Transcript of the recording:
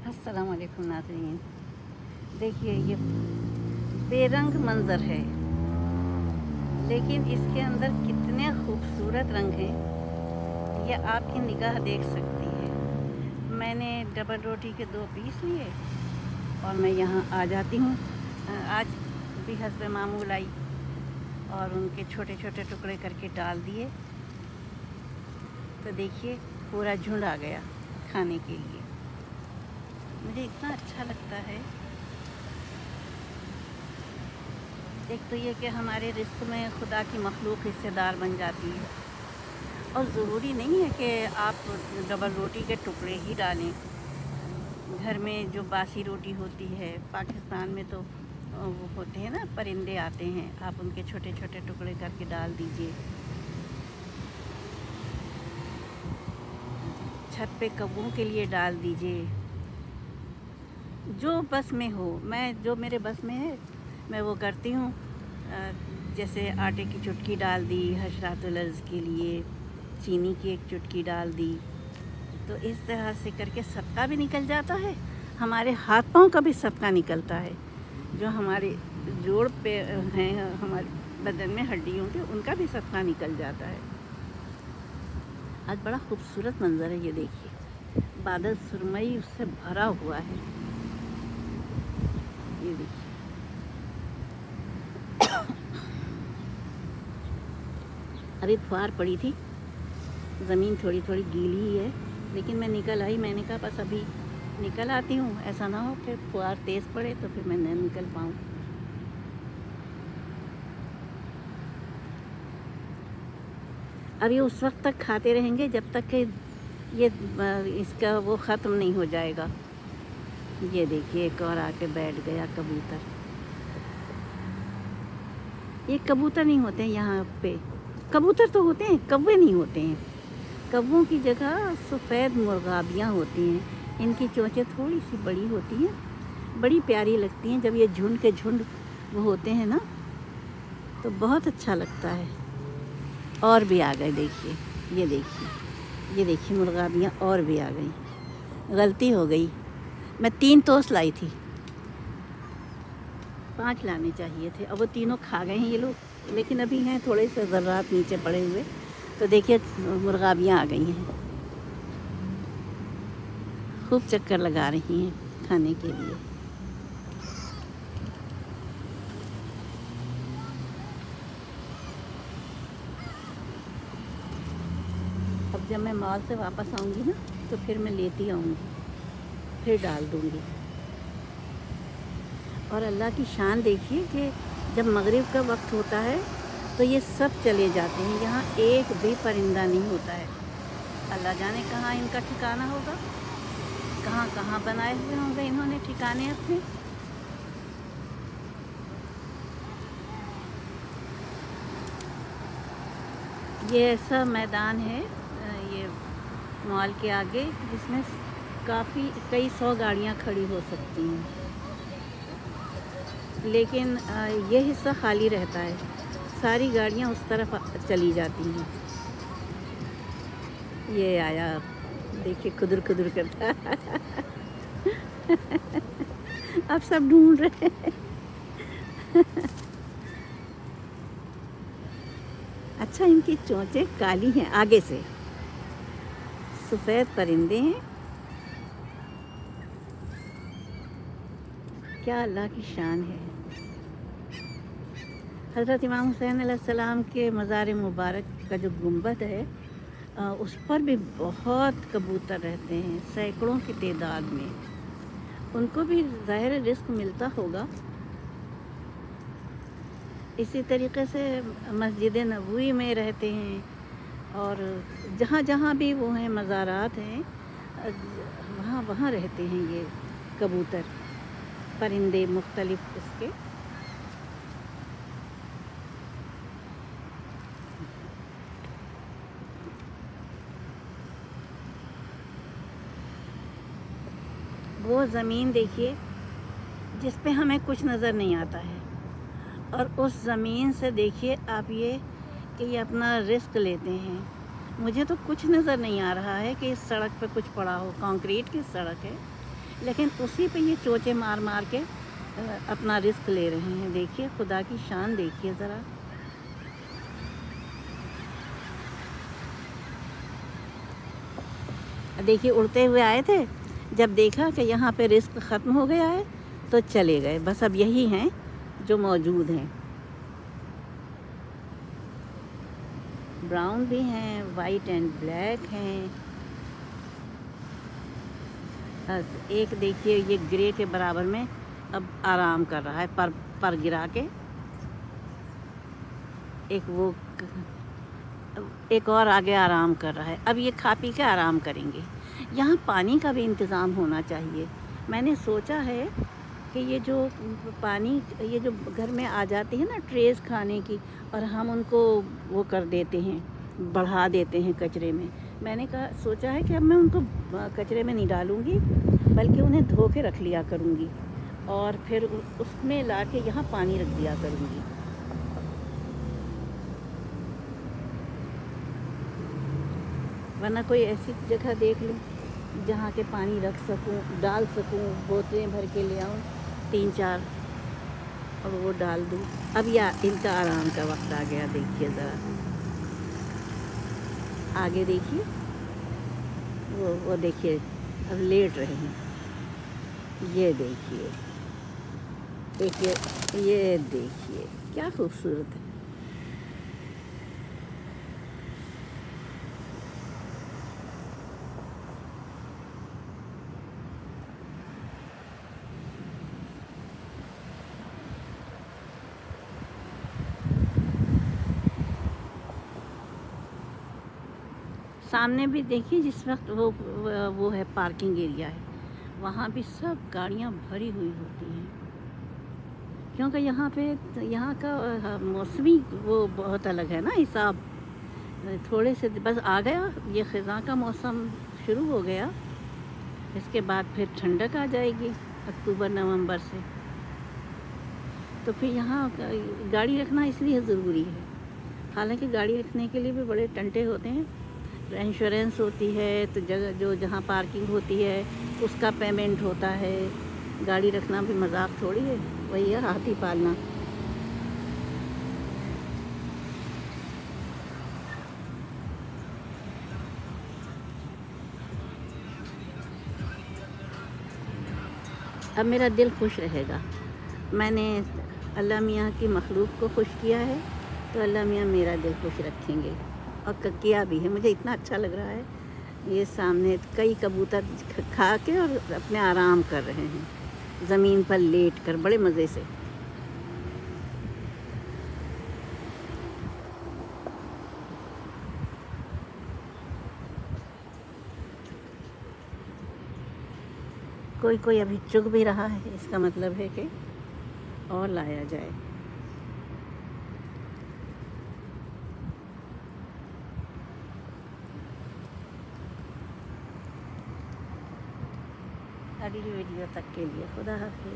अस्सलाम वालेकुम नाज़रीन। देखिए ये बेरंग मंज़र है, लेकिन इसके अंदर कितने खूबसूरत रंग हैं ये आपकी निगाह देख सकती है। मैंने डबल रोटी के 2 पीस लिए और मैं यहाँ आ जाती हूँ। आज भी हस्ब मामूल आई और उनके छोटे छोटे टुकड़े करके डाल दिए, तो देखिए पूरा झुंड आ गया खाने के लिए। मुझे इतना अच्छा लगता है। एक तो ये कि हमारे रिज़्क़ में खुदा की मखलूक हिस्सेदार बन जाती है, और ज़रूरी नहीं है कि आप डबल रोटी के टुकड़े ही डालें। घर में जो बासी रोटी होती है, पाकिस्तान में तो वो होते हैं ना, परिंदे आते हैं, आप उनके छोटे छोटे टुकड़े करके डाल दीजिए। छत पे कौवों के लिए डाल दीजिए, जो बस में हो। मैं जो मेरे बस में है मैं वो करती हूँ। जैसे आटे की चुटकी डाल दी हशरातुल अर्ज़ के लिए, चीनी की एक चुटकी डाल दी, तो इस तरह से करके सदका भी निकल जाता है। हमारे हाथ पाँव का भी सदका निकलता है। जो हमारे जोड़ पे हैं, हमारे बदन में हड्डियों के, उनका भी सदका निकल जाता है। आज बड़ा खूबसूरत मंज़र है, ये देखिए बादल सुरमई उससे भरा हुआ है। ये देखिए अभी फुहार पड़ी थी, ज़मीन थोड़ी थोड़ी गीली ही है, लेकिन मैं निकल आई। मैंने कहा बस अभी निकल आती हूँ, ऐसा ना हो कि फुहार तेज़ पड़े तो फिर मैं न निकल पाऊँ। अब ये उस वक्त तक खाते रहेंगे जब तक कि ये इसका वो ख़त्म नहीं हो जाएगा। ये देखिए एक और आके बैठ गया कबूतर। ये कबूतर नहीं होते हैं यहाँ पे, कबूतर तो होते हैं, कौवे नहीं होते हैं। कौवों की जगह सफ़ेद मुर्गाबियाँ होती हैं। इनकी चोंचें थोड़ी सी बड़ी होती हैं, बड़ी प्यारी लगती हैं। जब ये झुंड के झुंड वो होते हैं ना, तो बहुत अच्छा लगता है। और भी आ गए, देखिए ये देखिए मुर्गाबियाँ और भी आ गई। गलती हो गई, मैं 3 तोस लाई थी, 5 लाने चाहिए थे। अब वो तीनों खा गए हैं ये लोग, लेकिन अभी हैं थोड़े से ज़र्रात नीचे पड़े हुए। तो देखिए मुर्गाबियाँ आ गई हैं, खूब चक्कर लगा रही हैं खाने के लिए। अब जब मैं मॉल से वापस आऊँगी ना, तो फिर मैं लेती आऊँगी, फिर डाल दूँगी। और अल्लाह की शान देखिए कि जब मगरिब का वक्त होता है तो ये सब चले जाते हैं। यहाँ एक भी परिंदा नहीं होता है। अल्लाह जाने कहाँ इनका ठिकाना होगा, कहाँ कहाँ बनाए हुए होंगे इन्होंने ठिकाने अपने। ये ऐसा मैदान है ये मॉल के आगे, जिसमें कई 100 गाड़ियाँ खड़ी हो सकती हैं, लेकिन ये हिस्सा खाली रहता है। सारी गाड़ियाँ उस तरफ चली जाती हैं। ये आया, देखिए खुदर खुदर करता अब सब ढूंढ रहे हैं। अच्छा, इनकी चोंचें काली हैं आगे से, सफ़ेद परिंदे हैं। क्या अल्लाह की शान है। हज़रत इमाम हुसैन अलैहिस्सलाम के मज़ार मुबारक का जो गुंबद है, उस पर भी बहुत कबूतर रहते हैं, सैकड़ों की तादाद में। उनको भी ज़ाहिर रिस्क मिलता होगा। इसी तरीके से मस्जिद नबवी में रहते हैं, और जहाँ जहाँ भी वो हैं मज़ारात हैं, वहाँ वहाँ रहते हैं ये कबूतर, परिंदे मुख्तलिफ उसके। वो ज़मीन देखिए जिस पे हमें कुछ नज़र नहीं आता है, और उस ज़मीन से देखिए आप ये कि ये अपना रिस्क लेते हैं। मुझे तो कुछ नज़र नहीं आ रहा है कि इस सड़क पे कुछ पड़ा हो। कंक्रीट की सड़क है, लेकिन उसी पे ये चोचे मार मार के अपना रिस्क ले रहे हैं। देखिए खुदा की शान देखिए ज़रा। देखिए उड़ते हुए आए थे, जब देखा कि यहाँ पे रिस्क ख़त्म हो गया है तो चले गए। बस अब यही हैं जो मौजूद हैं। ब्राउन भी हैं, वाइट एंड ब्लैक हैं। एक देखिए ये ग्रे के बराबर में अब आराम कर रहा है, पर गिरा के। एक और आगे आराम कर रहा है। अब ये खा पी के आराम करेंगे। यहाँ पानी का भी इंतज़ाम होना चाहिए। मैंने सोचा है कि ये जो पानी, ये जो घर में आ जाती है ना ट्रेस खाने की, और हम उनको वो कर देते हैं, बढ़ा देते हैं कचरे में। मैंने सोचा है कि अब मैं उनको कचरे में नहीं डालूँगी, बल्कि उन्हें धो के रख लिया करूँगी और फिर उसमें ला के यहाँ पानी रख दिया करूँगी। वरना कोई ऐसी जगह देख लूँ जहाँ के पानी रख सकूँ, डाल सकूँ, बोतलें भर के ले आऊँ 3-4 और वो डाल दूँ। अब इनका आराम का वक्त आ गया। देखिए ज़रा आगे देखिए, वो देखिए अब लेट रहे हैं। ये देखिए, ये देखिए क्या खूबसूरत है। सामने भी देखिए, जिस वक्त वो है पार्किंग एरिया है, वहाँ भी सब गाड़ियाँ भरी हुई होती हैं, क्योंकि यहाँ का मौसमी वो बहुत अलग है ना हिसाब। थोड़े से बस आ गया ये ख़ज़ां का मौसम शुरू हो गया, इसके बाद फिर ठंडक आ जाएगी अक्टूबर नवंबर से। तो फिर यहाँ गाड़ी रखना इसलिए ज़रूरी है। हालांकि गाड़ी रखने के लिए भी बड़े टंटे होते हैं, इंश्योरेंस होती है, तो जहाँ पार्किंग होती है उसका पेमेंट होता है। गाड़ी रखना भी मजाक थोड़ी है, वही है हाथी पालना। अब मेरा दिल खुश रहेगा। मैंने अल्लाह मियाँ की मखलूक को खुश किया है, तो अल्लाह मियाँ मेरा दिल खुश रखेंगे। और किया भी है। मुझे इतना अच्छा लग रहा है। ये सामने कई कबूतर खा के और अपने आराम कर रहे हैं ज़मीन पर लेट कर, बड़े मज़े से। कोई अभी चुग भी रहा है, इसका मतलब है कि और लाया जाए। अगली वीडियो तक के लिए खुदा हाफ़िज़।